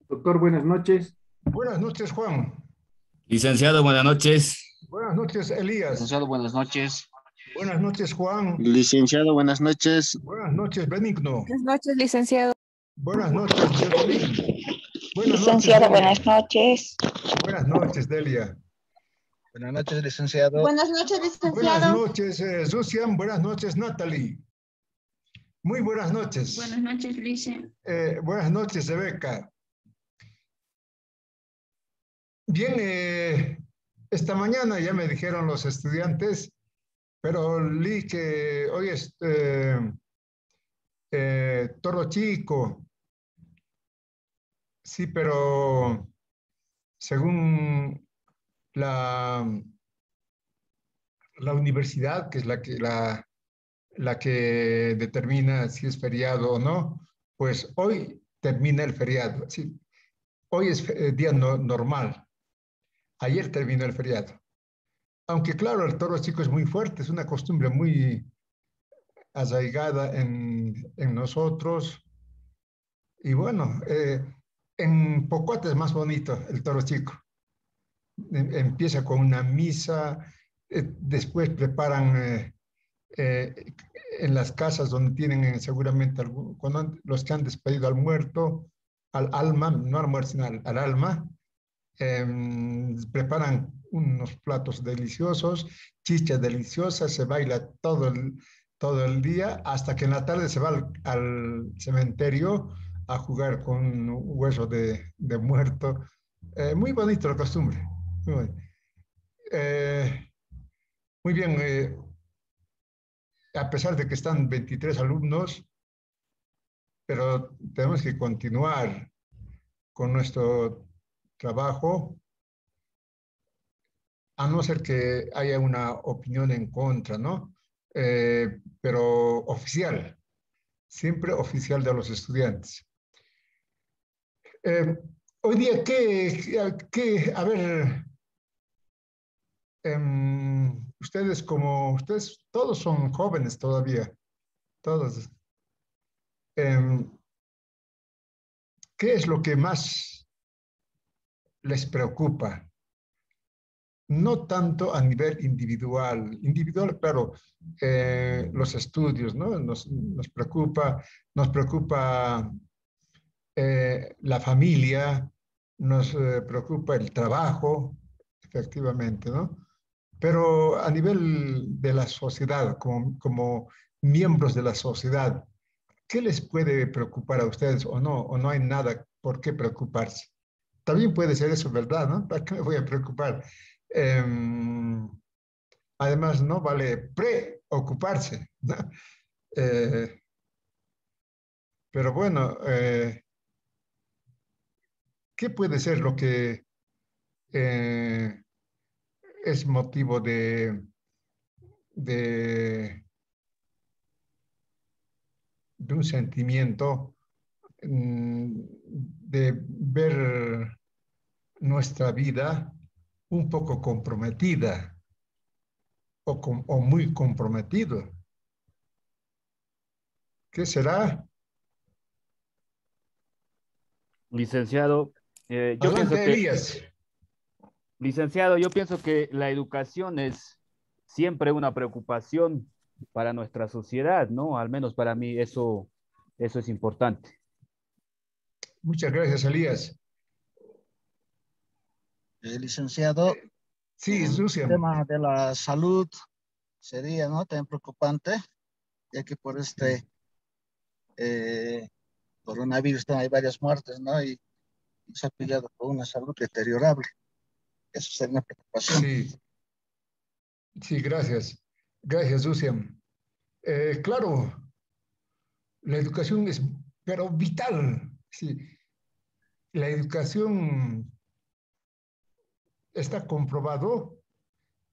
Doctor, buenas noches. Buenas noches, Juan. Licenciado, buenas noches. Buenas noches, Elías. Licenciado, buenas noches. Buenas noches, Juan. Licenciado, buenas noches. Buenas noches, Benigno. Buenas noches, licenciado. Buenas noches, Jocelyn. Buenas noches, Licenciado, Delia. buenas noches. Buenas noches, Delia. Buenas noches, licenciado. Buenas noches, Buenas licenciado. noches, Susian. Buenas noches, Natalie. Muy buenas noches. Buenas noches, Lice. Buenas noches, Rebeca. Bien, esta mañana ya me dijeron los estudiantes, pero leí que hoy es Toro Chico. Sí, pero según la universidad, que es la que determina si es feriado o no, pues hoy termina el feriado. Sí, hoy es día normal. Ayer terminó el feriado. Aunque claro, el Toro Chico es muy fuerte, es una costumbre muy arraigada en nosotros. Y bueno, en Pocuate es más bonito el Toro Chico. Empieza con una misa, después preparan en las casas donde tienen seguramente los que han despedido al muerto, al alma, no al muerto, sino al alma, preparan unos platos deliciosos, chicha deliciosa, se baila todo el día, hasta que en la tarde se va al cementerio a jugar con un hueso de muerto. Muy bonito la costumbre. Muy bien, a pesar de que están 23 alumnos, pero tenemos que continuar con nuestro trabajo, a no ser que haya una opinión en contra, ¿no? Pero oficial, siempre oficial de los estudiantes. Hoy día, a ver, ustedes todos son jóvenes todavía, todos. ¿Qué es lo que más les preocupa? No tanto a nivel individual, pero los estudios, ¿no? Nos preocupa la familia, nos preocupa el trabajo, efectivamente, ¿no? Pero a nivel de la sociedad, como miembros de la sociedad, ¿qué les puede preocupar a ustedes o no? ¿O no hay nada por qué preocuparse? También puede ser eso, ¿verdad? ¿No? ¿Para qué me voy a preocupar? Además, no vale preocuparse, ¿no? Eh, pero bueno, ¿qué puede ser lo que es motivo de, de un sentimiento de ver nuestra vida un poco comprometida o muy comprometido? ¿Qué será? Licenciado, Adelante, Elías. licenciado, yo pienso que la educación es siempre una preocupación para nuestra sociedad, ¿no? Al menos para mí eso es importante. Muchas gracias, Elías. Licenciado, Sí, el Lucian. tema de la salud sería, ¿no?, también preocupante, ya que por eh, coronavirus hay varias muertes, ¿no? Y se ha pillado con una salud deteriorable. Eso sería una preocupación. Sí, sí, gracias. Gracias, Lucian. Claro, la educación es, pero vital. Sí, la educación está comprobado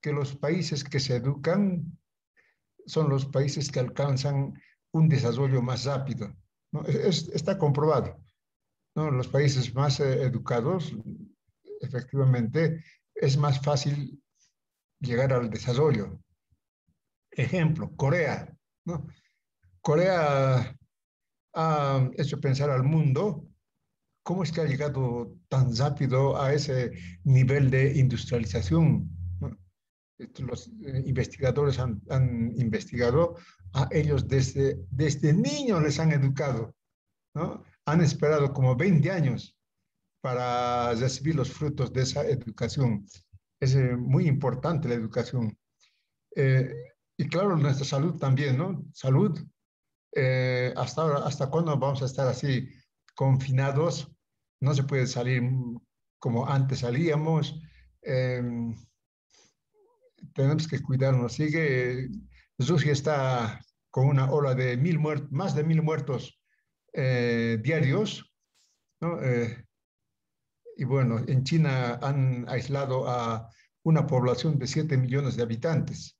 que los países que se educan son los países que alcanzan un desarrollo más rápido, ¿no? Está comprobado, ¿no? Los países más educados, efectivamente, es más fácil llegar al desarrollo. Ejemplo, Corea, ¿no? Corea ha hecho pensar al mundo ¿cómo es que ha llegado tan rápido a ese nivel de industrialización? ¿No? Los investigadores han investigado, a ellos desde niños les han educado, ¿no? Han esperado como 20 años para recibir los frutos de esa educación. Es muy importante la educación. Eh, y claro, nuestra salud también, ¿no? Salud, hasta ahora, ¿hasta cuándo vamos a estar así confinados? No se puede salir como antes salíamos. Eh, tenemos que cuidarnos. Rusia está con una ola de más de 1.000 muertos diarios, ¿no? Y bueno, en China han aislado a una población de 7 millones de habitantes,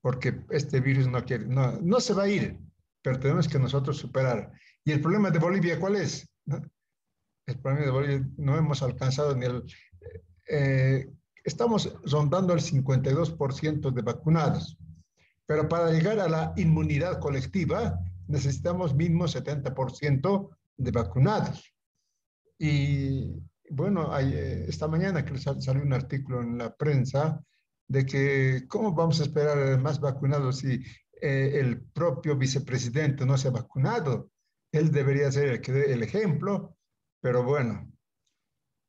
porque este virus no se va a ir, pero tenemos que nosotros superar. ¿Y el problema de Bolivia cuál es? ¿No? El problema de Bolivia no hemos alcanzado ni el... Eh, estamos rondando el 52% de vacunados, pero para llegar a la inmunidad colectiva necesitamos mínimo 70% de vacunados. Y bueno, esta mañana que salió un artículo en la prensa de que cómo vamos a esperar más vacunados si el propio vicepresidente no se ha vacunado. Él debería ser el que dé el ejemplo, pero bueno.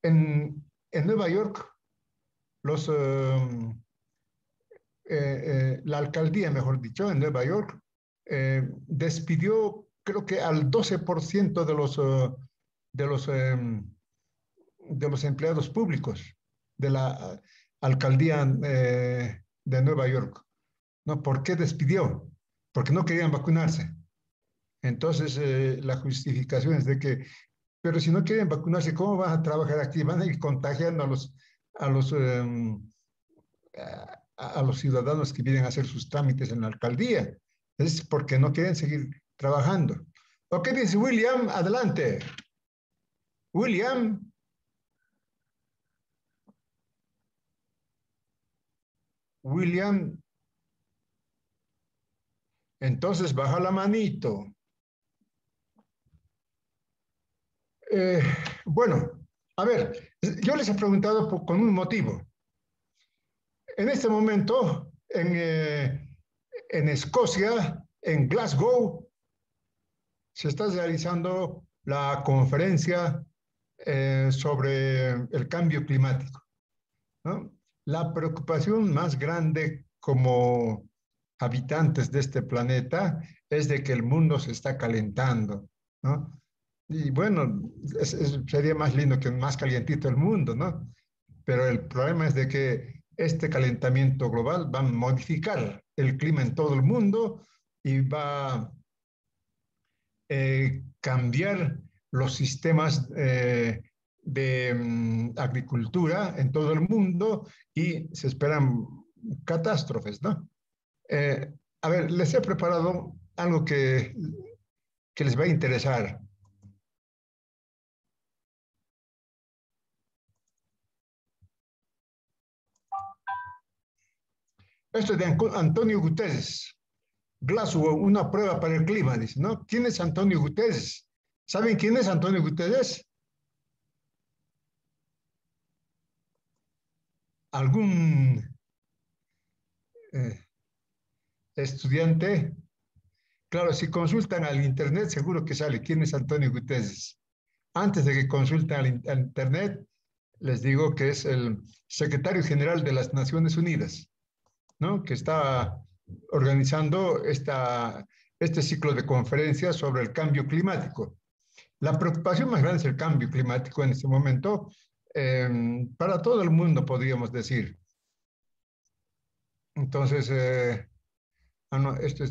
En Nueva York, la alcaldía, mejor dicho, en Nueva York, despidió creo que al 12% de los, eh, de los empleados públicos de la alcaldía de Nueva York. ¿No? ¿Por qué despidió? Porque no querían vacunarse. Entonces, la justificación es de que, pero si no quieren vacunarse, ¿cómo van a trabajar aquí? Van a ir contagiando a los, eh, a los ciudadanos que vienen a hacer sus trámites en la alcaldía. Es porque no quieren seguir trabajando. ¿O qué dice William? Adelante. William. William, entonces baja la manito. Eh, bueno, a ver, yo les he preguntado con un motivo. En este momento, en Escocia, en Glasgow, se está realizando la conferencia sobre el cambio climático, ¿no? La preocupación más grande como habitantes de este planeta es de que el mundo se está calentando, ¿no? Y bueno, sería más lindo que más calientito el mundo, ¿no? Pero el problema es de que este calentamiento global va a modificar el clima en todo el mundo y va a cambiar los sistemas de agricultura en todo el mundo y se esperan catástrofes, ¿no? A ver, les he preparado algo que les va a interesar. Esto es de Antonio Guterres. Glasgow, una prueba para el clima, dice, ¿no? ¿Quién es Antonio Guterres? ¿Saben quién es Antonio Guterres? ¿Algún estudiante? Claro, si consultan al internet, seguro que sale quién es Antonio Guterres. Antes de que consulten al internet, les digo que es el secretario general de las Naciones Unidas, ¿no? Que está organizando este ciclo de conferencias sobre el cambio climático. La preocupación más grande es el cambio climático en este momento, para todo el mundo, podríamos decir. Entonces, no, esto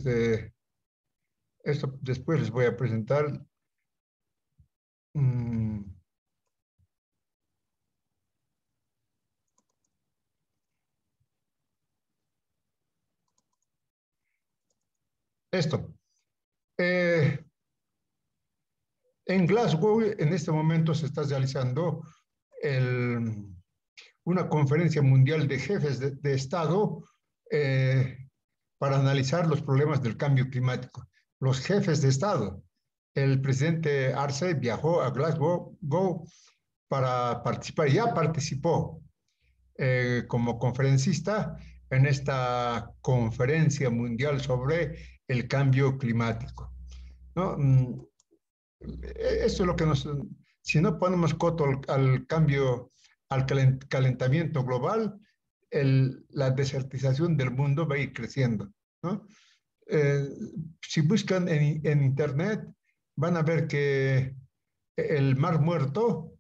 después les voy a presentar. Esto. En Glasgow, en este momento se está realizando una conferencia mundial de jefes de Estado para analizar los problemas del cambio climático. Los jefes de Estado. el presidente Arce viajó a Glasgow para participar, ya participó como conferencista en esta conferencia mundial sobre el cambio climático, ¿no? Eso es lo que nos, si no ponemos coto al cambio, al calentamiento global, la desertización del mundo va a ir creciendo, ¿no? Eh, si buscan en Internet, van a ver que el Mar Muerto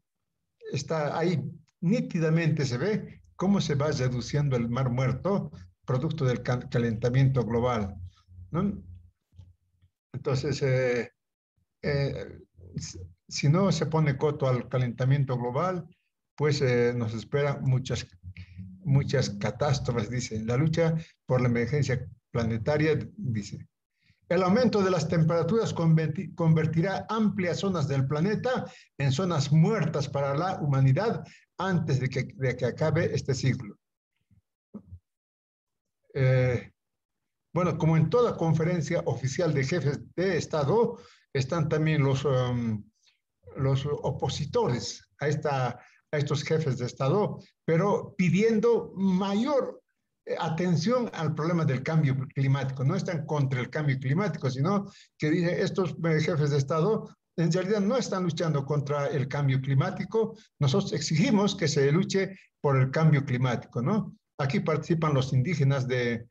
está ahí, nítidamente se ve cómo se va reduciendo el Mar Muerto producto del calentamiento global, ¿no? Entonces, eh, si no se pone coto al calentamiento global, pues nos esperan muchas catástrofes, dice. La lucha por la emergencia planetaria, dice. El aumento de las temperaturas convertirá amplias zonas del planeta en zonas muertas para la humanidad antes de que acabe este siglo. Bueno, como en toda conferencia oficial de jefes de Estado, están también los opositores a estos jefes de Estado, pero pidiendo mayor atención al problema del cambio climático. No están contra el cambio climático, sino que dice, estos jefes de Estado en realidad no están luchando contra el cambio climático. Nosotros exigimos que se luche por el cambio climático, ¿no? Aquí participan los indígenas de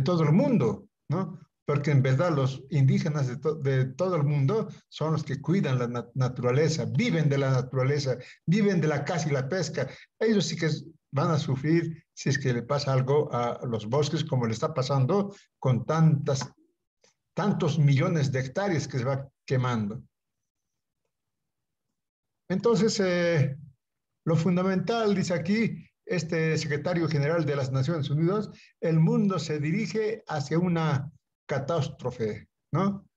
todo el mundo, ¿no? Porque en verdad los indígenas de todo el mundo son los que cuidan la naturaleza, viven de la naturaleza, viven de la caza y la pesca. Ellos sí que van a sufrir si es que le pasa algo a los bosques, como le está pasando con tantos millones de hectáreas que se va quemando. Entonces, lo fundamental, dice aquí este secretario general de las Naciones Unidas, el mundo se dirige hacia una catástrofe, ¿no?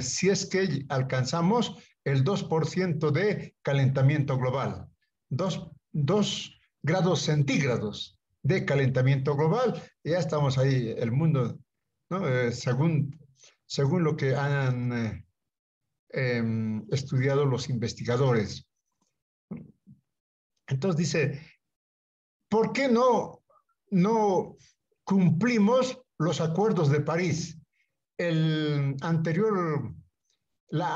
Si es que alcanzamos el 2% de calentamiento global, 2 grados centígrados de calentamiento global, ya estamos ahí, el mundo, ¿no? Según lo que han estudiado los investigadores. Entonces dice, ¿por qué no cumplimos los acuerdos de París? La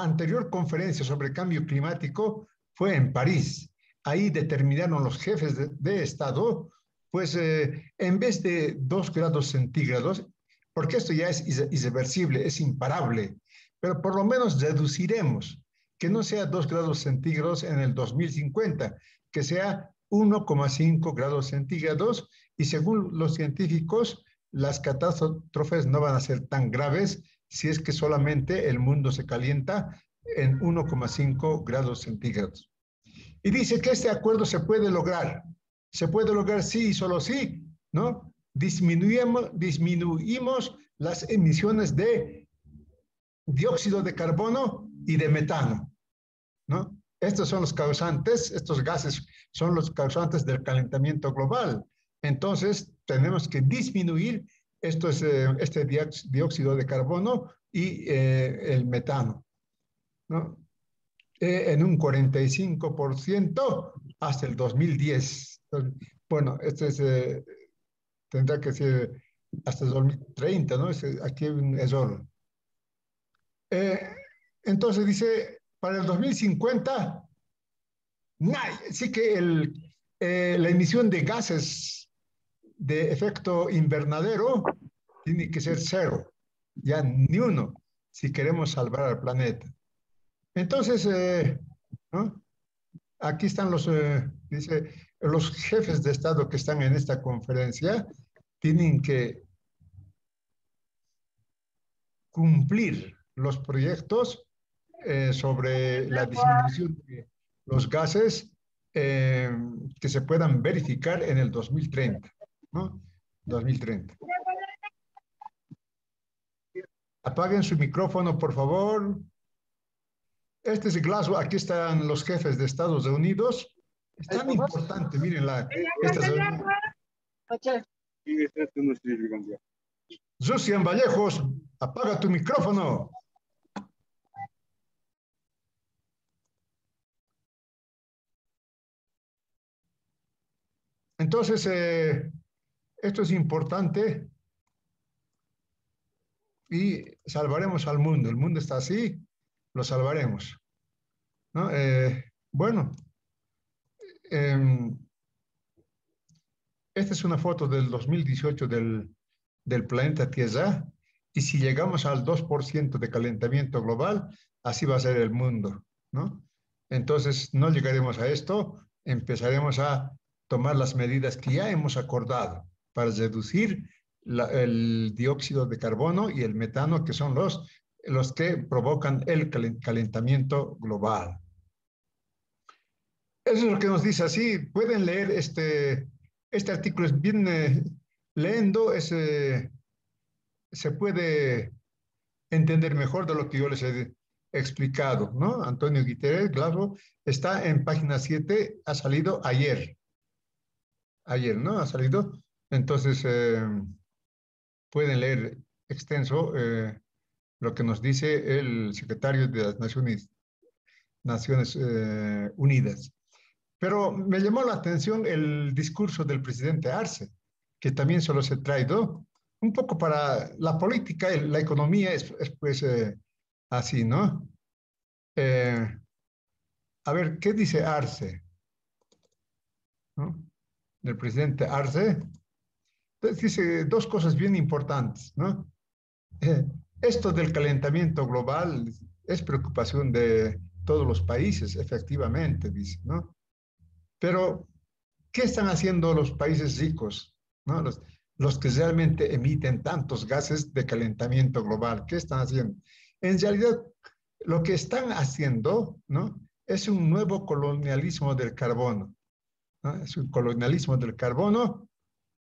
anterior conferencia sobre cambio climático fue en París. Ahí determinaron los jefes de Estado, pues en vez de 2 grados centígrados, porque esto ya es irreversible, es imparable, pero por lo menos reduciremos, que no sea 2 grados centígrados en el 2050, que sea 1,5 grados centígrados, y según los científicos, las catástrofes no van a ser tan graves si es que solamente el mundo se calienta en 1,5 grados centígrados. Y dice que este acuerdo se puede lograr sí y solo sí, ¿no? Disminuimos las emisiones de dióxido de carbono y de metano, ¿no? Estos son los causantes, estos gases son los causantes del calentamiento global. Entonces, tenemos que disminuir este dióxido de carbono y el metano, ¿no? En un 45% hasta el 2010. Entonces, bueno, tendrá que ser hasta el 2030, ¿no? Aquí hay un error. Entonces dice, para el 2050, sí que la emisión de gases de efecto invernadero tiene que ser 0, ya ni uno, si queremos salvar al planeta. Entonces, ¿no? Aquí están dice, los jefes de Estado que están en esta conferencia tienen que cumplir los proyectos sobre la disminución de los gases que se puedan verificar en el 2030, ¿no? 2030. Apaguen su micrófono, por favor. Este es Glasgow, aquí están los jefes de Estados Unidos. Es tan importante, miren Lucian Vallejos, apaga tu micrófono. Entonces, esto es importante y salvaremos al mundo. El mundo está así, lo salvaremos, ¿no? Bueno, em, esta es una foto del 2018 del planeta Tierra, y si llegamos al 2% de calentamiento global, así va a ser el mundo, ¿no? Entonces, no llegaremos a esto, empezaremos a tomar las medidas que ya hemos acordado para reducir el dióxido de carbono y el metano, que son los que provocan el calentamiento global. Eso es lo que nos dice así. Pueden leer este artículo, es bien leyendo, se puede entender mejor de lo que yo les he explicado, ¿no? Antonio Guterres, claro, está en página 7, ha salido ayer, ¿no? Ha salido. Entonces, pueden leer extenso lo que nos dice el secretario de las Naciones Unidas. Pero me llamó la atención el discurso del presidente Arce, que también se los he traído, un poco para la política, la economía es pues así, ¿no? A ver, ¿qué dice Arce? ¿No? Del presidente Arce. Entonces dice dos cosas bien importantes, ¿no? Eh, Esto del calentamiento global es preocupación de todos los países, efectivamente, dice, ¿no? Pero, ¿qué están haciendo los países ricos, ¿no? Los que realmente emiten tantos gases de calentamiento global? ¿Qué están haciendo? En realidad, lo que están haciendo, ¿no? Es un nuevo colonialismo del carbono, ¿no? Es un colonialismo del carbono.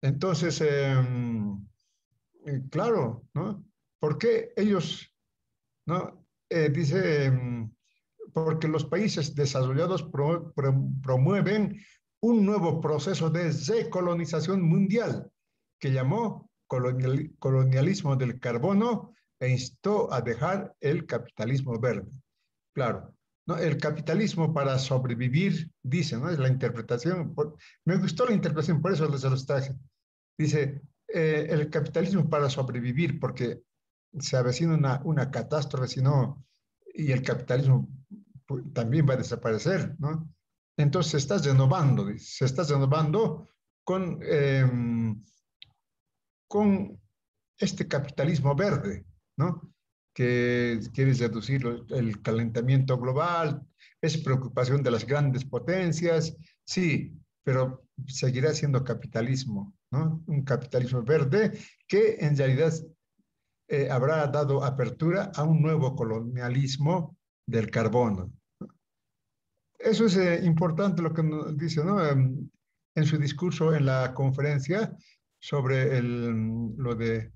Entonces, claro, ¿no? ¿Por qué ellos, ¿no? Dice, porque los países desarrollados promueven un nuevo proceso de recolonización mundial que llamó colonialismo del carbono e instó a dejar el capitalismo verde. Claro, ¿no? El capitalismo para sobrevivir, dice, ¿no? Es la interpretación. Me gustó la interpretación, por eso se los traje. Dice, el capitalismo para sobrevivir, porque se avecina una catástrofe, si no, y el capitalismo también va a desaparecer, ¿no? Entonces se está renovando con este capitalismo verde, ¿no? Que quiere reducir el calentamiento global, es preocupación de las grandes potencias, sí, pero seguirá siendo capitalismo, ¿no? Un capitalismo verde que en realidad habrá dado apertura a un nuevo colonialismo del carbono. Eso es importante lo que nos dice, ¿no? En su discurso en la conferencia sobre lo de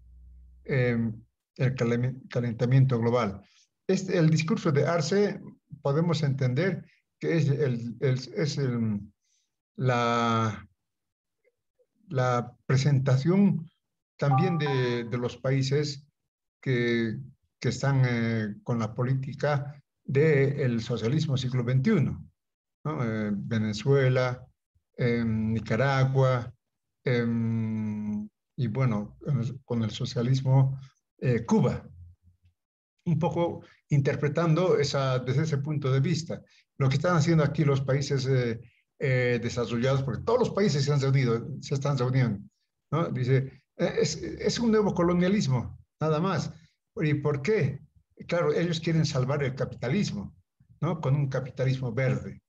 eh, el calentamiento global. El discurso de Arce podemos entender que es la, la presentación también de los países que, que están con la política del socialismo siglo XXI, ¿no? Venezuela, Nicaragua, y bueno, con el socialismo Cuba, un poco interpretando desde ese punto de vista. Lo que están haciendo aquí los países desarrollados, porque todos los países se están reuniendo, ¿no? Dice, es un nuevo colonialismo, nada más. ¿Y por qué? Claro, ellos quieren salvar el capitalismo, ¿no? Con un capitalismo verde.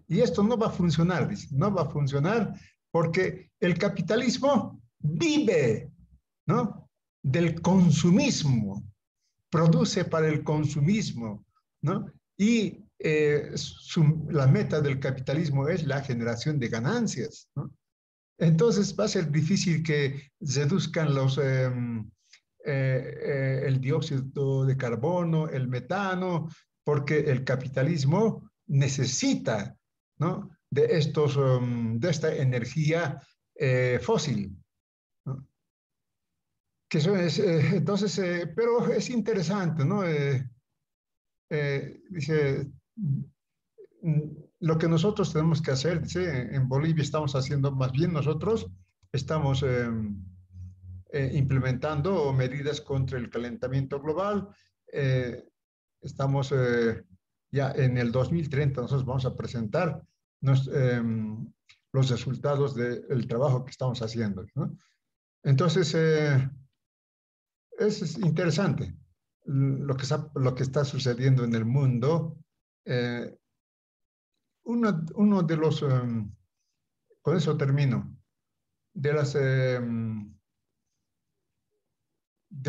Y esto no va a funcionar, dice, no va a funcionar porque el capitalismo vive, ¿no? Del consumismo, produce para el consumismo, ¿no? Y la meta del capitalismo es la generación de ganancias, ¿no? Entonces va a ser difícil que reduzcan el dióxido de carbono, el metano, porque el capitalismo necesita, ¿no? De esta energía fósil, ¿no? Que eso es, entonces, pero es interesante, ¿no? Dice, lo que nosotros tenemos que hacer, dice, en Bolivia estamos haciendo, más bien nosotros estamos implementando medidas contra el calentamiento global. Eh, estamos ya en el 2030, nosotros vamos a presentar nos, los resultados del trabajo que estamos haciendo, ¿no? Entonces, es interesante lo que está sucediendo en el mundo. Eh, uno de los, con eso termino, de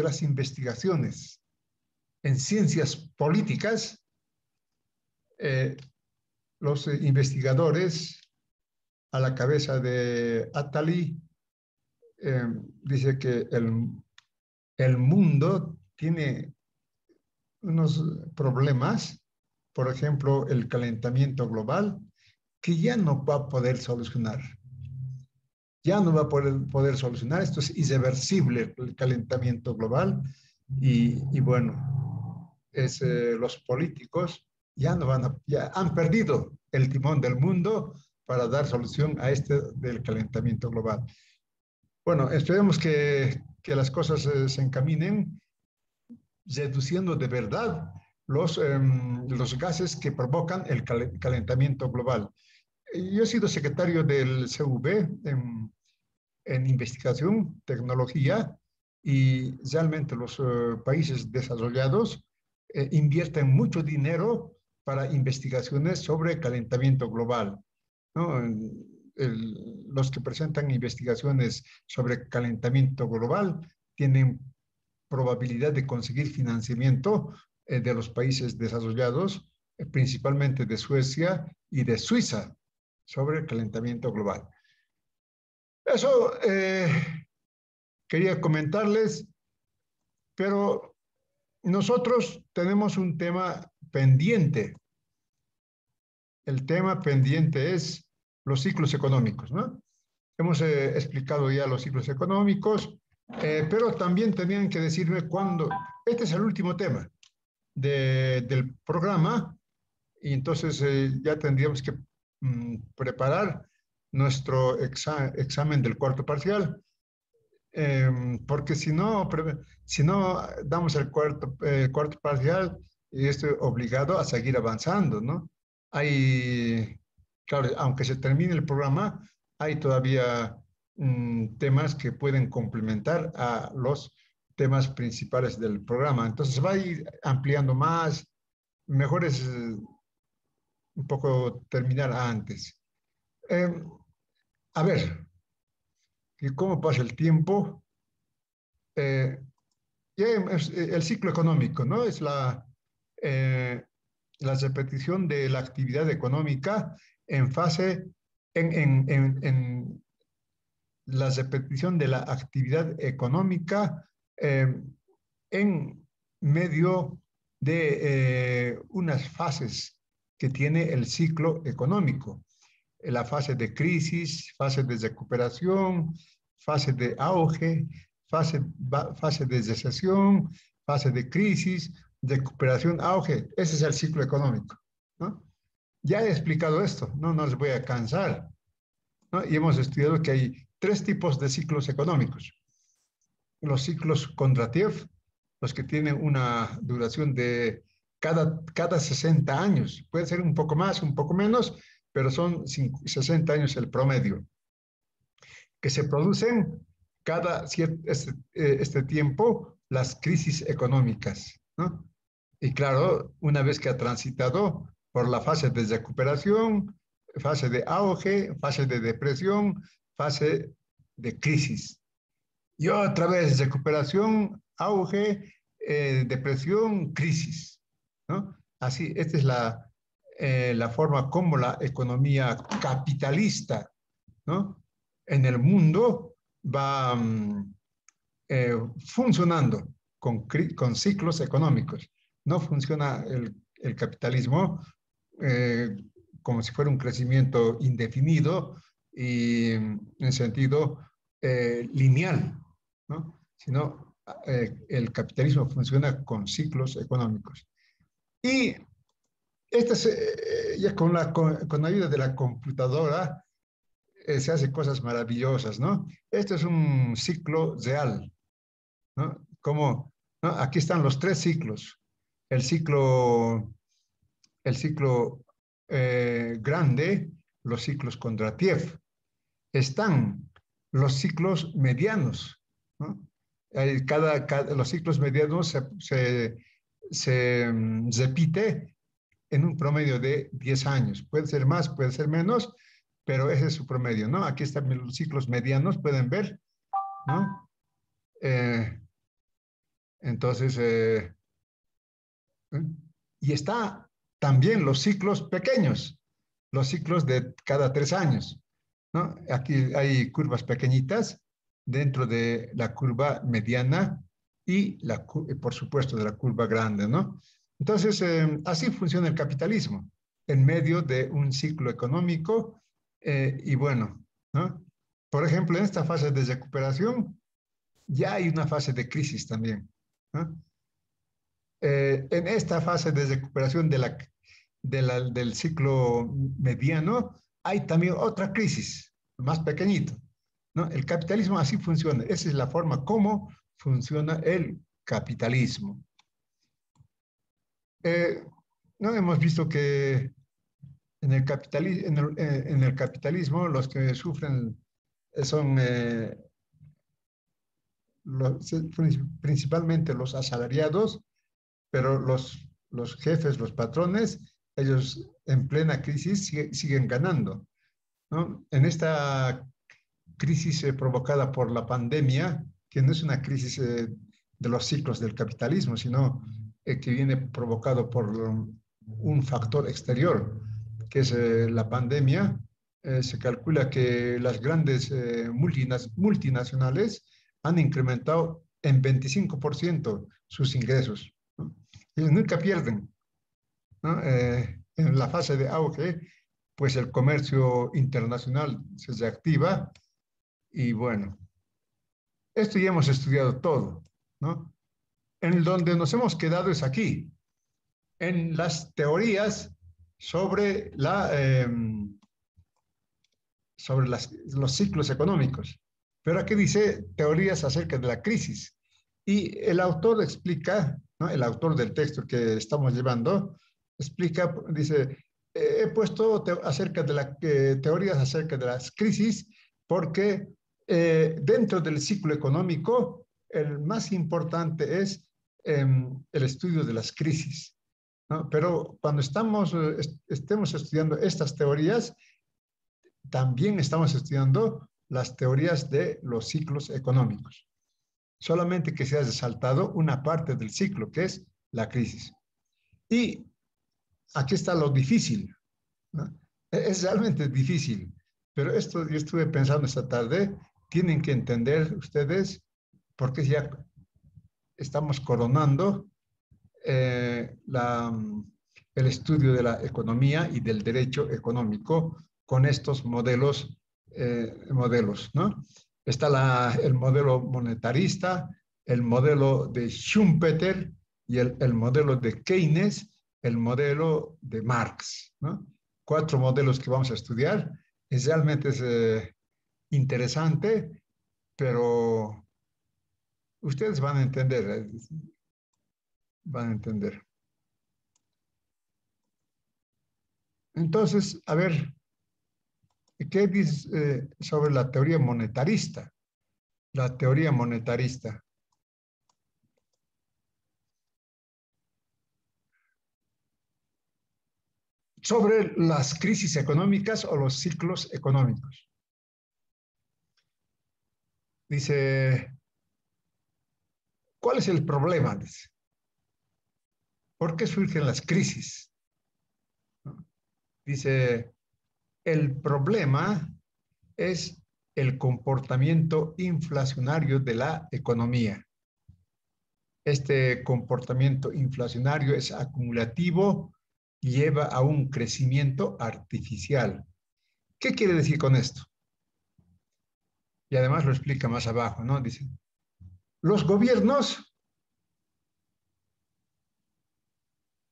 las investigaciones en ciencias políticas, los investigadores a la cabeza de Attali dice que el mundo tiene unos problemas, por ejemplo, el calentamiento global, que ya no va a poder solucionar. Ya no va a poder solucionar. Esto es irreversible, el calentamiento global. Y bueno, los políticos ya no van a, ya han perdido el timón del mundo para dar solución a este del calentamiento global. Bueno, esperemos que las cosas se encaminen reduciendo de verdad los gases que provocan el calentamiento global. Yo he sido secretario del CV en investigación, tecnología, y realmente los países desarrollados invierten mucho dinero para investigaciones sobre calentamiento global, ¿no? Los que presentan investigaciones sobre calentamiento global tienen probabilidad de conseguir financiamiento de los países desarrollados, principalmente de Suecia y de Suiza, sobre el calentamiento global. Eso quería comentarles, pero nosotros tenemos un tema pendiente. El tema pendiente es los ciclos económicos, ¿no? Hemos explicado ya los ciclos económicos, pero también tenían que decirme cuándo. Este es el último tema del programa, y entonces ya tendríamos que preparar nuestro examen del cuarto parcial, porque si no damos el cuarto parcial, estoy obligado a seguir avanzando, ¿no? Claro, aunque se termine el programa, hay todavía temas que pueden complementar a los temas principales del programa. Entonces va a ir ampliando más. Mejor es un poco terminar antes. Eh, a ver, ¿y cómo pasa el tiempo? Eh, el ciclo económico, ¿no? Es la repetición de la actividad económica en fase, en la repetición de la actividad económica en medio de unas fases que tiene el ciclo económico. La fase de crisis, fase de recuperación, fase de auge, fase de recesión, fase de crisis, recuperación, auge. Ese es el ciclo económico, ¿no? Ya he explicado esto, no nos voy a cansar, ¿no? Y hemos estudiado que hay 3 tipos de ciclos económicos. Los ciclos Kondratiev, los que tienen una duración de cada 60 años. Puede ser un poco más, un poco menos, pero son 60 años el promedio, que se producen cada este tiempo las crisis económicas, ¿no? Y claro, una vez que ha transitado por la fase de recuperación, fase de auge, fase de depresión, fase de crisis. Y otra vez recuperación, auge, depresión, crisis, ¿no? Así, esta es la forma como la economía capitalista, ¿no? En el mundo va funcionando con ciclos económicos. No funciona el capitalismo como si fuera un crecimiento indefinido y en sentido lineal, ¿no? Sino el capitalismo funciona con ciclos económicos. Y Esta ya con ayuda de la computadora se hacen cosas maravillosas, ¿no? Este es un ciclo real, ¿no? Como, ¿no? Aquí están los tres ciclos. El ciclo, el ciclo grande, los ciclos Kondratiev. Están los ciclos medianos, ¿no? Los ciclos medianos se repite en un promedio de 10 años. Puede ser más, puede ser menos, pero ese es su promedio, ¿no? Aquí están los ciclos medianos, pueden ver, ¿no? Eh, entonces, y está también los ciclos pequeños, los ciclos de cada 3 años, ¿no? Aquí hay curvas pequeñitas dentro de la curva mediana y, por supuesto, de la curva grande, ¿no? Entonces, así funciona el capitalismo, en medio de un ciclo económico y bueno, ¿no? Por ejemplo, en esta fase de recuperación ya hay una fase de crisis también, ¿no? En esta fase de recuperación del ciclo mediano, hay también otra crisis, más pequeñito, ¿no? El capitalismo así funciona. Esa es la forma como funciona el capitalismo. No hemos visto que en el capitalismo los que sufren son principalmente los asalariados, pero los jefes, los patrones, ellos en plena crisis siguen ganando, ¿no? En esta crisis provocada por la pandemia, que no es una crisis de los ciclos del capitalismo, sino que viene provocado por un factor exterior, que es la pandemia, se calcula que las grandes multinacionales han incrementado en 25% sus ingresos, ¿no? Ellos nunca pierden, ¿no? En la fase de auge, pues el comercio internacional se reactiva y bueno, esto ya hemos estudiado todo, ¿no? En donde nos hemos quedado es aquí, en las teorías sobre, los ciclos económicos. Pero aquí dice teorías acerca de la crisis. Y el autor explica, ¿no? El autor del texto que estamos llevando, explica, dice, he puesto teorías acerca de las crisis porque dentro del ciclo económico, el más importante es el estudio de las crisis, ¿no? Pero cuando estemos estudiando estas teorías, también estamos estudiando las teorías de los ciclos económicos. Solamente que se ha resaltado una parte del ciclo, que es la crisis. Y aquí está lo difícil, ¿no? Es realmente difícil, pero esto yo estuve pensando esta tarde, tienen que entender ustedes, porque ya estamos coronando el estudio de la economía y del derecho económico con estos modelos, ¿no? Está el modelo monetarista, el modelo de Schumpeter y el modelo de Keynes, el modelo de Marx, ¿no? 4 modelos que vamos a estudiar. Realmente es interesante, pero ustedes van a entender, van a entender. Entonces, a ver, ¿qué dice sobre la teoría monetarista? La teoría monetarista. Sobre las crisis económicas o los ciclos económicos. Dice, ¿cuál es el problema? Dice, ¿por qué surgen las crisis? Dice, el problema es el comportamiento inflacionario de la economía. Este comportamiento inflacionario es acumulativo y lleva a un crecimiento artificial. ¿Qué quiere decir con esto? Y además lo explica más abajo, ¿no? Dice, los gobiernos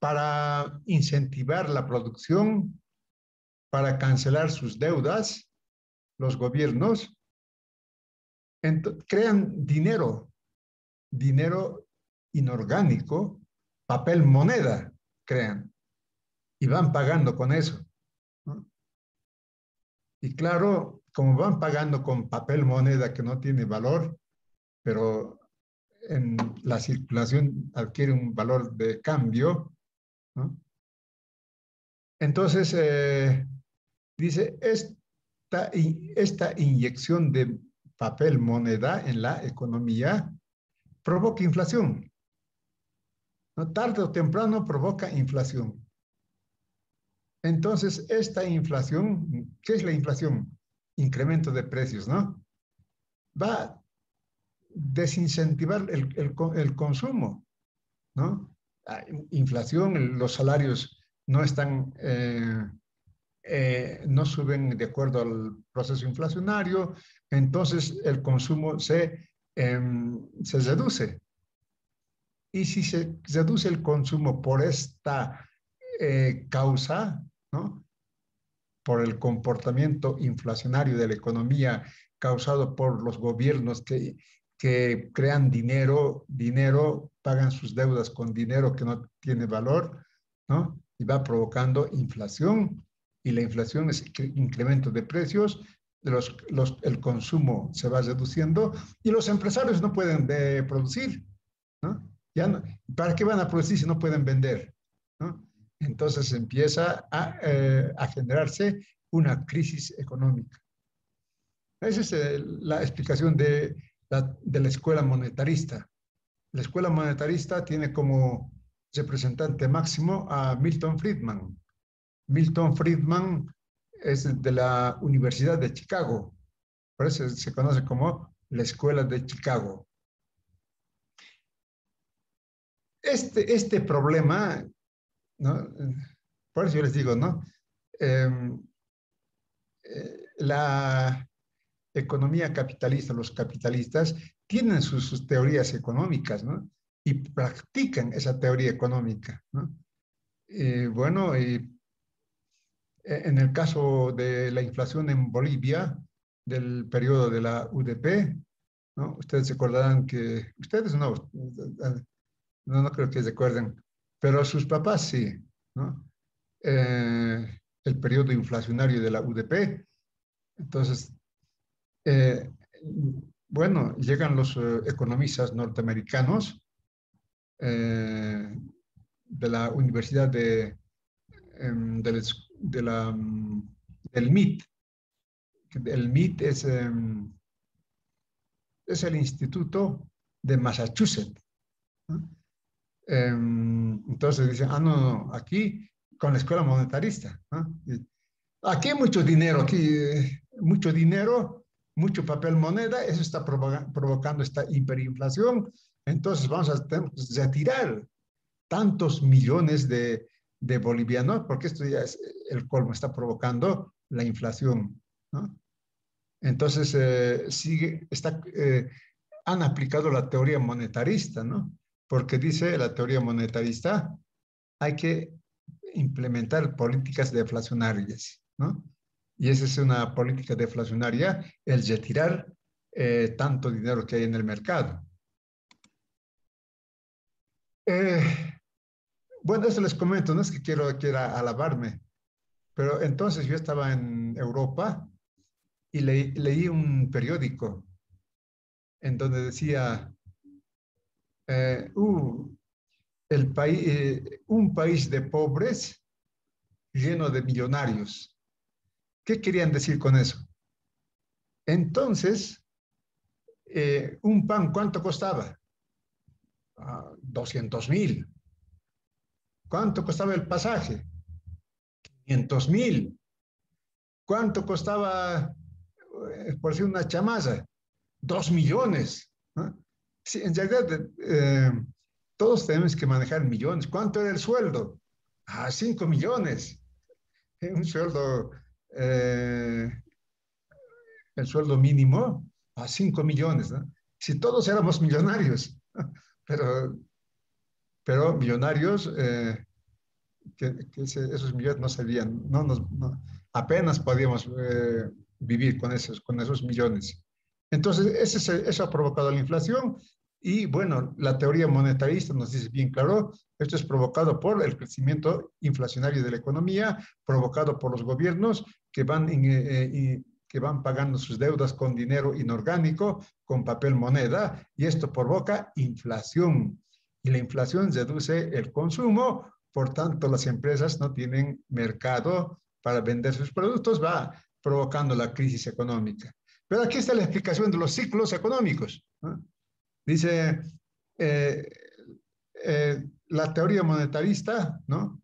para incentivar la producción, para cancelar sus deudas, los gobiernos crean dinero inorgánico, papel moneda crean y van pagando con eso, ¿no? Y claro, como van pagando con papel moneda que no tiene valor, pero en la circulación adquiere un valor de cambio, ¿no? Entonces, dice, esta inyección de papel moneda en la economía provoca inflación, ¿no? Tarde o temprano provoca inflación. Entonces, esta inflación, ¿qué es la inflación? Incremento de precios, ¿no? Va a desincentivar el consumo, ¿no? Inflación, los salarios no están, no suben de acuerdo al proceso inflacionario, entonces el consumo se reduce. Y si se reduce el consumo por esta causa, ¿no? Por el comportamiento inflacionario de la economía causado por los gobiernos que crean dinero, pagan sus deudas con dinero que no tiene valor, ¿no? Y va provocando inflación, y la inflación es incremento de precios, el consumo se va reduciendo y los empresarios no pueden producir, ¿no? Ya no, ¿para qué van a producir si no pueden vender, ¿no? Entonces empieza a generarse una crisis económica. Esa es la explicación de la escuela monetarista. La escuela monetarista tiene como representante máximo a Milton Friedman. Milton Friedman es de la Universidad de Chicago. Por eso se conoce como la Escuela de Chicago. Este problema, ¿no? Por eso yo les digo, ¿no? La economía capitalista, los capitalistas, tienen sus teorías económicas, ¿no? Y practican esa teoría económica, ¿no? Bueno, en el caso de la inflación en Bolivia, del periodo de la UDP, ¿no? Ustedes se acordarán que, ustedes no creo que se acuerden, pero sus papás sí, ¿no? El periodo inflacionario de la UDP. Entonces, eh, bueno, llegan los economistas norteamericanos de la Universidad del MIT. El MIT es el Instituto de Massachusetts, ¿no? Entonces dicen, no, aquí con la escuela monetarista, ¿no? Aquí hay mucho dinero, mucho papel moneda, eso está provocando esta hiperinflación, entonces vamos a tener que retirar tantos millones de bolivianos, porque esto ya es el colmo, está provocando la inflación, ¿no? Entonces, han aplicado la teoría monetarista, ¿no? Porque dice la teoría monetarista, hay que implementar políticas deflacionarias, ¿no? Y esa es una política deflacionaria, el retirar tanto dinero que hay en el mercado. Bueno, eso les comento, no es que quiera alabarme, pero entonces yo estaba en Europa y leí un periódico en donde decía, un país de pobres lleno de millonarios. ¿Qué querían decir con eso? Entonces, un pan, ¿cuánto costaba? 200,000. ¿Cuánto costaba el pasaje? 500,000. ¿Cuánto costaba, por decir, una chamaza? 2 millones, ¿no? Sí, en realidad, todos tenemos que manejar millones. ¿Cuánto era el sueldo? 5 millones. Un sueldo, el sueldo mínimo, 5 millones, ¿no? Si todos éramos millonarios, pero millonarios esos millones no serían, apenas podíamos vivir con esos millones. Entonces, eso ha provocado la inflación y bueno, la teoría monetarista nos dice bien claro, esto es provocado por el crecimiento inflacionario de la economía, provocado por los gobiernos que van pagando sus deudas con dinero inorgánico, con papel moneda, y esto provoca inflación. Y la inflación reduce el consumo, por tanto las empresas no tienen mercado para vender sus productos, va provocando la crisis económica. Pero aquí está la explicación de los ciclos económicos, ¿no? Dice la teoría monetarista, ¿no?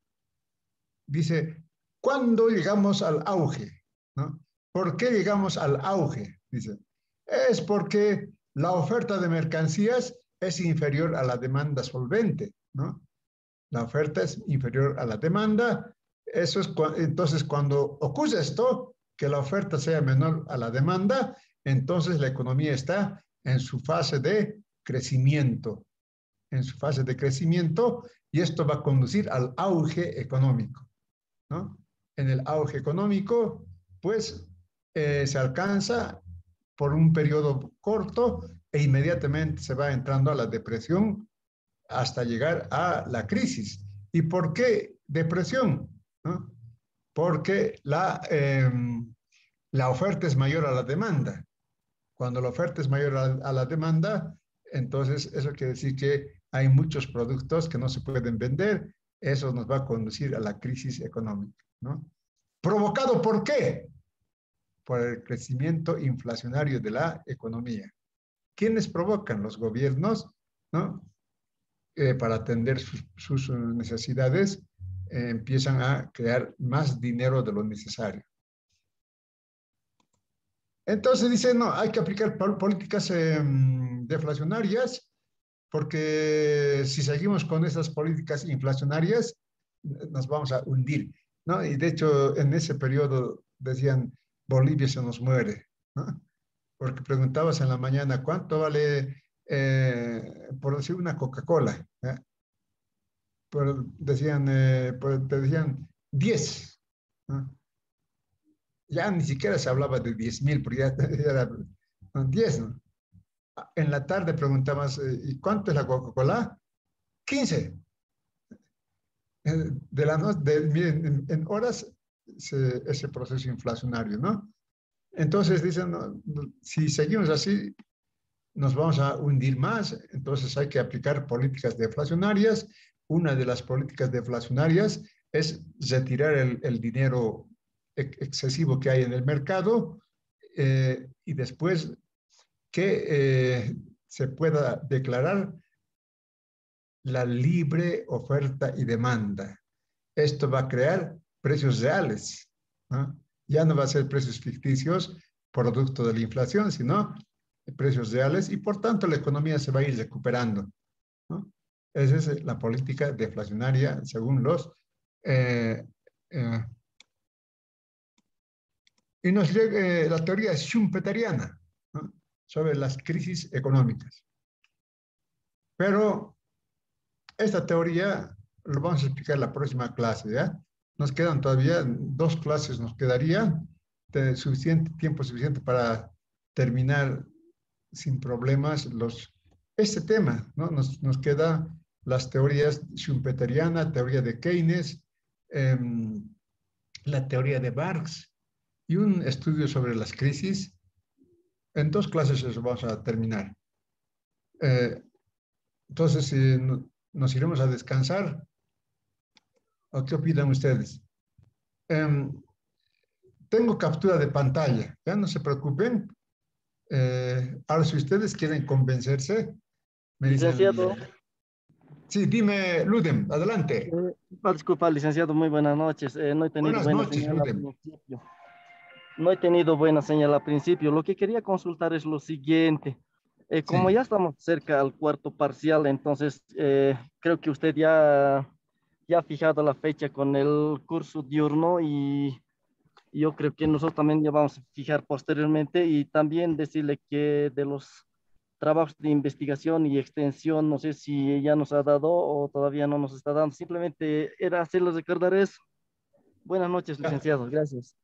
Dice, ¿cuándo llegamos al auge? ¿No? ¿Por qué llegamos al auge? Dice, es porque la oferta de mercancías es inferior a la demanda solvente, ¿no? La oferta es inferior a la demanda. Eso es entonces, cuando ocurre esto, que la oferta sea menor a la demanda, entonces la economía está en su fase de crecimiento, en su fase de crecimiento, y esto va a conducir al auge económico, ¿no? En el auge económico, pues se alcanza por un periodo corto e inmediatamente se va entrando a la depresión hasta llegar a la crisis. ¿Y por qué depresión? ¿No? Porque la oferta es mayor a la demanda. Cuando la oferta es mayor a la demanda, entonces eso quiere decir que hay muchos productos que no se pueden vender. Eso nos va a conducir a la crisis económica, ¿no? ¿Provocado por qué? Por el crecimiento inflacionario de la economía. ¿Quiénes provocan? Los gobiernos, ¿no? Para atender sus necesidades, empiezan a crear más dinero de lo necesario. Entonces dicen, no, hay que aplicar políticas deflacionarias, porque si seguimos con esas políticas inflacionarias, nos vamos a hundir, ¿no? Y de hecho, en ese periodo decían, Bolivia se nos muere, ¿no? Porque preguntabas en la mañana, ¿cuánto vale, por decir, una Coca-Cola? Decían, te decían 10, ¿no? Ya ni siquiera se hablaba de 10.000, porque ya era 10, ¿no? En la tarde preguntabas, ¿y cuánto es la Coca-Cola? 15. De la miren, en horas ese proceso inflacionario, ¿no? Entonces dicen, no, si seguimos así, nos vamos a hundir más, entonces hay que aplicar políticas deflacionarias. Una de las políticas deflacionarias es retirar el dinero excesivo que hay en el mercado, y después que se pueda declarar la libre oferta y demanda. Esto va a crear precios reales, ¿no? Ya no va a ser precios ficticios producto de la inflación, sino precios reales, y por tanto la economía se va a ir recuperando, ¿no? Esa es la política deflacionaria según los... y nos llega la teoría schumpeteriana, ¿no? Sobre las crisis económicas. Pero esta teoría lo vamos a explicar en la próxima clase, ¿ya? Nos quedan todavía 2 clases, nos quedaría tiempo suficiente para terminar sin problemas este tema, ¿no? Nos queda las teorías schumpeteriana, teoría de Keynes, la teoría de Marx y un estudio sobre las crisis. En 2 clases eso vamos a terminar. Entonces, nos iremos a descansar. ¿O qué opinan ustedes? Tengo captura de pantalla, ya no se preocupen. Ahora, si ustedes quieren convencerse, me dicen... Licenciado, Sí, dime, Ludem, adelante. disculpa, licenciado, muy buenas noches. No he tenido Buenas buena noches, señal al Ludem. principio. No he tenido buena señal al principio. Lo que quería consultar es lo siguiente. Como Sí, ya estamos cerca al cuarto parcial, entonces creo que usted ya ha fijado la fecha con el curso diurno y yo creo que nosotros también ya vamos a fijar posteriormente y también decirle que de los trabajos de investigación y extensión, no sé si ya nos ha dado o todavía no nos está dando. Simplemente era hacerles recordar eso. Buenas noches, licenciados. Gracias.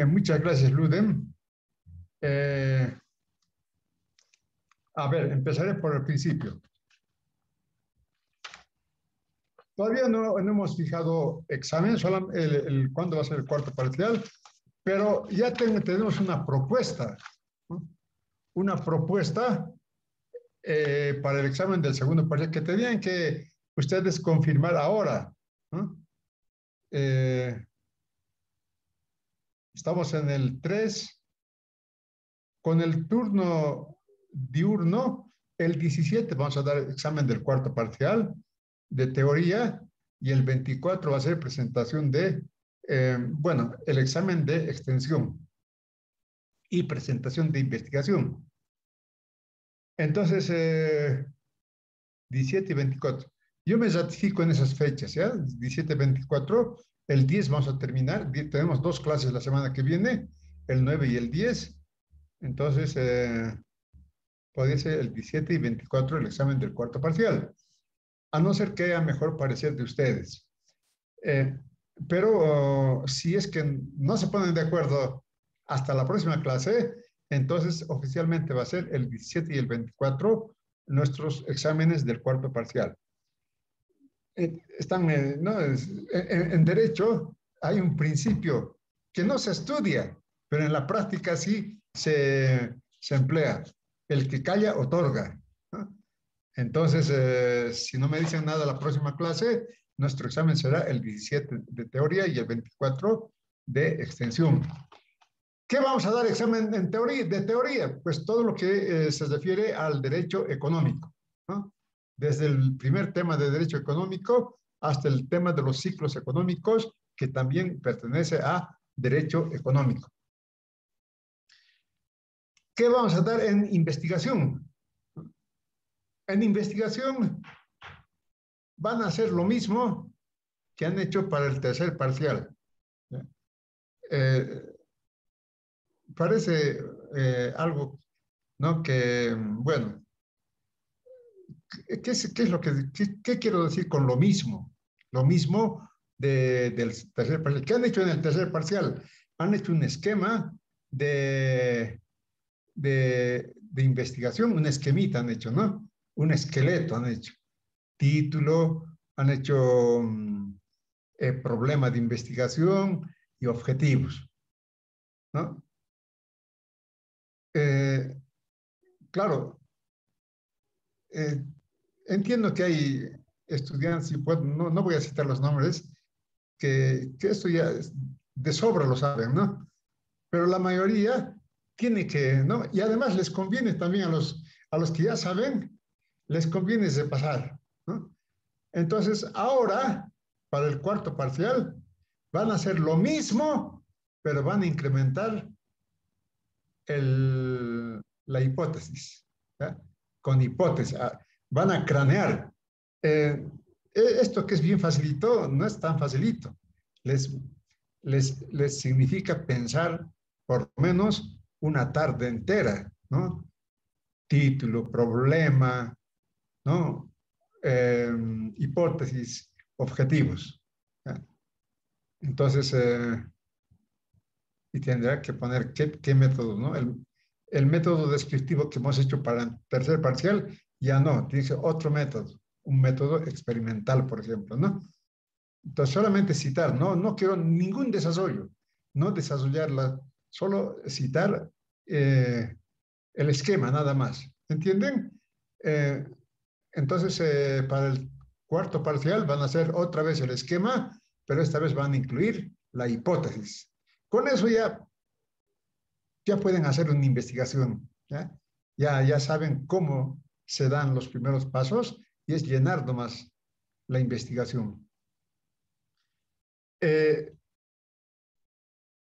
Muchas gracias, Ludem. Eh, a ver, empezaré por el principio. Todavía no hemos fijado examen, solo cuándo va a ser el cuarto parcial, pero ya tenemos una propuesta, ¿no? Una propuesta para el examen del segundo parcial que tenían que ustedes confirmar ahora, ¿no? Estamos en el 3, con el turno diurno, el 17 vamos a dar examen del cuarto parcial de teoría y el 24 va a ser presentación de, bueno, el examen de extensión y presentación de investigación. Entonces, 17 y 24. Yo me ratifico en esas fechas, ¿ya? 17 y 24. El 10 vamos a terminar. Tenemos 2 clases la semana que viene, el 9 y el 10. Entonces, podría ser el 17 y 24 el examen del cuarto parcial, a no ser que haya mejor parecer de ustedes. Pero si es que no se ponen de acuerdo hasta la próxima clase, entonces oficialmente va a ser el 17 y el 24 nuestros exámenes del cuarto parcial. ¿No? En derecho hay un principio que no se estudia, pero en la práctica sí se emplea. El que calla, otorga, ¿no? Entonces, si no me dicen nada la próxima clase, nuestro examen será el 17 de teoría y el 24 de extensión. ¿Qué vamos a dar examen en teoría, de teoría? Pues todo lo que se refiere al derecho económico, ¿no? Desde el primer tema de derecho económico hasta el tema de los ciclos económicos, que también pertenece a derecho económico. ¿Qué vamos a dar en investigación? En investigación van a hacer lo mismo que han hecho para el tercer parcial. Parece algo, ¿no? Que, bueno, ¿qué es lo qué quiero decir con lo mismo? Lo mismo del tercer parcial. ¿Qué han hecho en el tercer parcial? Han hecho un esquema de investigación, un esquemita han hecho, ¿no? Un esqueleto han hecho. Título, han hecho problema de investigación y objetivos, ¿no? Claro, entiendo que hay estudiantes, y no voy a citar los nombres, que esto ya de sobra lo saben, ¿no? Pero la mayoría tiene que, ¿no? Y además les conviene también a los que ya saben, les conviene repasar, ¿no? Entonces, ahora, para el cuarto parcial, van a hacer lo mismo, pero van a incrementar la hipótesis, ¿ya? Con hipótesis. Van a cranear. Esto que es bien facilito, no es tan facilito. Les significa pensar por lo menos una tarde entera, ¿no? Título, problema, ¿no? Hipótesis, objetivos, ¿ya? Entonces, y tendrá que poner qué método, ¿no? El método descriptivo que hemos hecho para el tercer parcial, ya no, dice otro método, un método experimental, por ejemplo, ¿no? Entonces, solamente citar, no quiero ningún desarrollo, no desarrollarla, solo citar el esquema, nada más. ¿Entienden? Entonces, para el cuarto parcial van a hacer otra vez el esquema, pero esta vez van a incluir la hipótesis. Con eso ya pueden hacer una investigación, ¿ya? Ya saben cómo se dan los primeros pasos y es llenar nomás la investigación.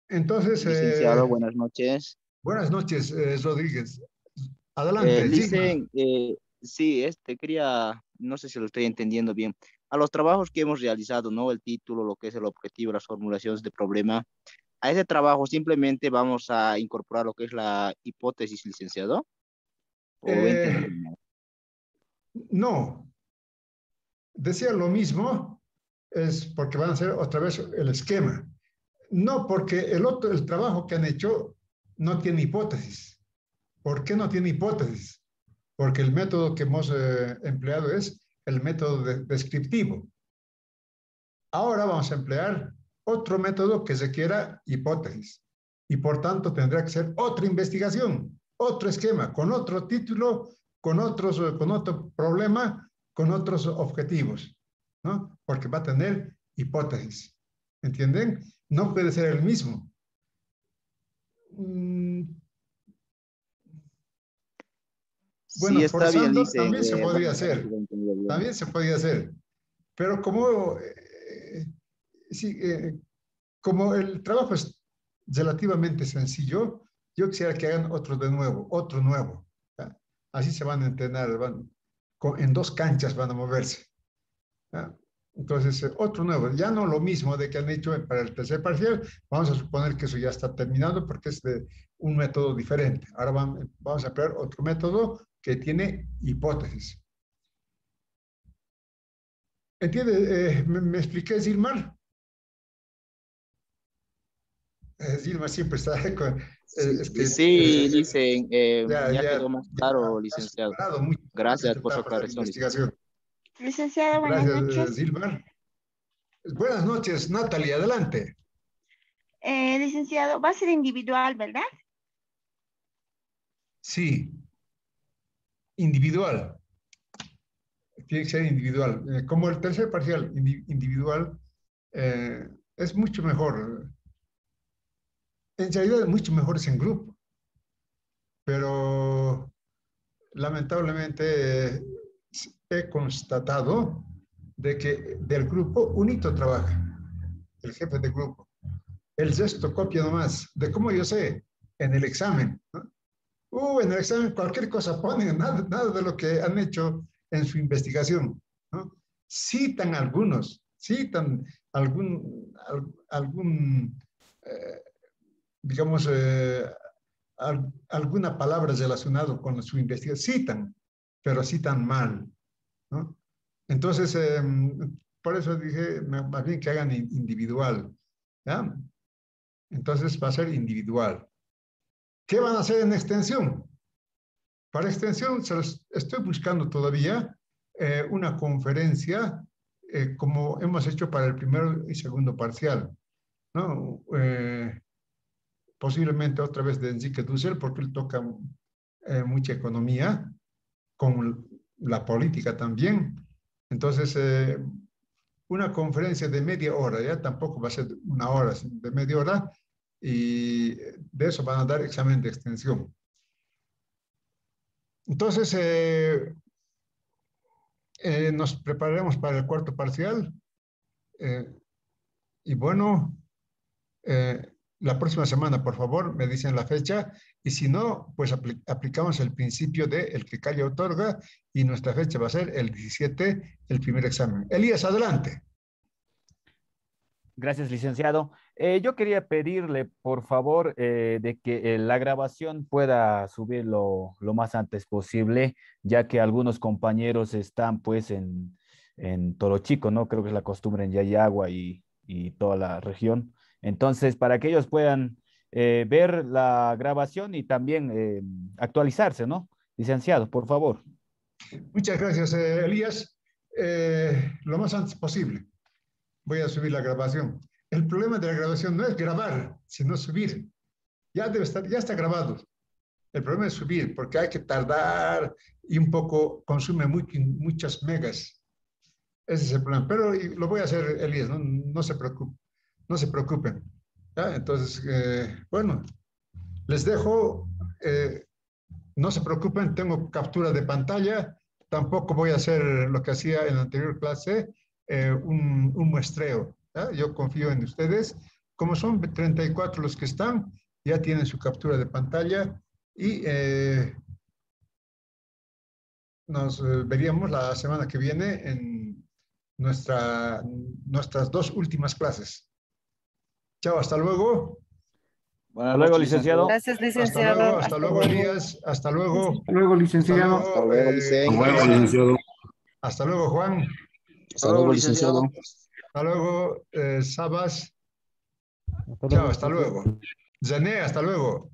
Entonces, Licenciado, buenas noches. buenas noches, Rodríguez. Adelante, Sigma. Licen, sí, quería, no sé si lo estoy entendiendo bien. A los trabajos que hemos realizado, ¿no? El título, lo que es el objetivo, las formulaciones de problema, a ese trabajo simplemente vamos a incorporar lo que es la hipótesis, licenciado. ¿O lo entendí mal? No, decía lo mismo, es porque van a hacer otra vez el esquema. No, porque el trabajo que han hecho no tiene hipótesis. ¿Por qué no tiene hipótesis? Porque el método que hemos empleado es el método descriptivo. Ahora vamos a emplear otro método que requiera hipótesis. Y por tanto tendrá que ser otra investigación, otro esquema, con otro título, con otro problema, con otros objetivos, ¿no? Porque va a tener hipótesis. ¿Entienden? No puede ser el mismo. Bueno, Sí, está bien, forzando dicen. también se podría Bueno, a ver si hacer. lo he entendido bien. También se podría hacer. Pero como, sí, como el trabajo es relativamente sencillo, yo quisiera que hagan otro nuevo. ¿Ya? Así se van a entrenar, en dos canchas van a moverse. ¿Ya? Entonces, otro nuevo, ya no lo mismo de que han hecho para el tercer parcial, vamos a suponer que eso ya está terminado porque es de un método diferente. Ahora vamos a emplear otro método que tiene hipótesis. ¿Entiende? ¿Me expliqué, Gilmar? Gilmar siempre está con... Sí, es que sí, dicen, ya ya quedó más ha claro, licenciado. superado mucho Gracias esta por su etapa de la aclaración, licenciado. investigación. Licenciado, buenas Gracias, noches. Gilmar. Buenas noches, Natalie, adelante. Licenciado, va a ser individual, ¿verdad? Sí, individual. Tiene que ser individual. Como el tercer parcial individual es mucho mejor. En realidad, mucho mejor es en grupo. Pero lamentablemente he constatado de que del grupo unito trabaja, el jefe de grupo. El resto copia nomás. ¿De cómo yo sé? En el examen, ¿no? En el examen cualquier cosa ponen, nada de lo que han hecho en su investigación, ¿no? Citan algunos, citan algún digamos, alguna palabra relacionada con su investigación, citan, pero citan mal, ¿no? Entonces, por eso dije, más bien que hagan individual, ¿ya? Entonces va a ser individual. ¿Qué van a hacer en extensión? Para extensión, estoy buscando todavía una conferencia como hemos hecho para el primero y segundo parcial, ¿no? Posiblemente otra vez de Enrique Dussel, porque él toca mucha economía, con la política también. Entonces, una conferencia de media hora, ya tampoco va a ser una hora, sino de media hora, y de eso van a dar examen de extensión. Entonces, nos prepararemos para el cuarto parcial. Y bueno, la próxima semana, por favor, me dicen la fecha. Y si no, pues aplicamos el principio de el que calla otorga. Y nuestra fecha va a ser el 17, el primer examen. Elías, adelante. Gracias, licenciado. Yo quería pedirle, por favor, de que la grabación pueda subir lo más antes posible, ya que algunos compañeros están pues en Toro Chico, ¿no? Creo que es la costumbre en Yayagua y toda la región. Entonces, para que ellos puedan ver la grabación y también actualizarse, ¿no? Licenciado, por favor. Muchas gracias, Elías. Lo más antes posible. Voy a subir la grabación. El problema de la grabación no es grabar, sino subir. Ya debe estar, ya está grabado. El problema es subir, porque hay que tardar y un poco consume muchas megas. Ese es el problema. Pero lo voy a hacer, Elías, no se preocupen. No se preocupen. ¿Ya? Entonces, bueno, les dejo. No se preocupen, tengo captura de pantalla. Tampoco voy a hacer lo que hacía en la anterior clase, un muestreo. ¿Ya? Yo confío en ustedes. Como son 34 los que están, ya tienen su captura de pantalla y nos veríamos la semana que viene en nuestras dos últimas clases. Chao, hasta luego. Hasta luego, licenciado. Gracias, licenciado. Hasta luego, Elías. Hasta luego. Hasta luego, licenciado. Hasta luego, licenciado. Hasta luego, Juan. Hasta luego, licenciado. Hasta luego, Sabas. Hasta Chao, luego. hasta luego. Zané, hasta luego.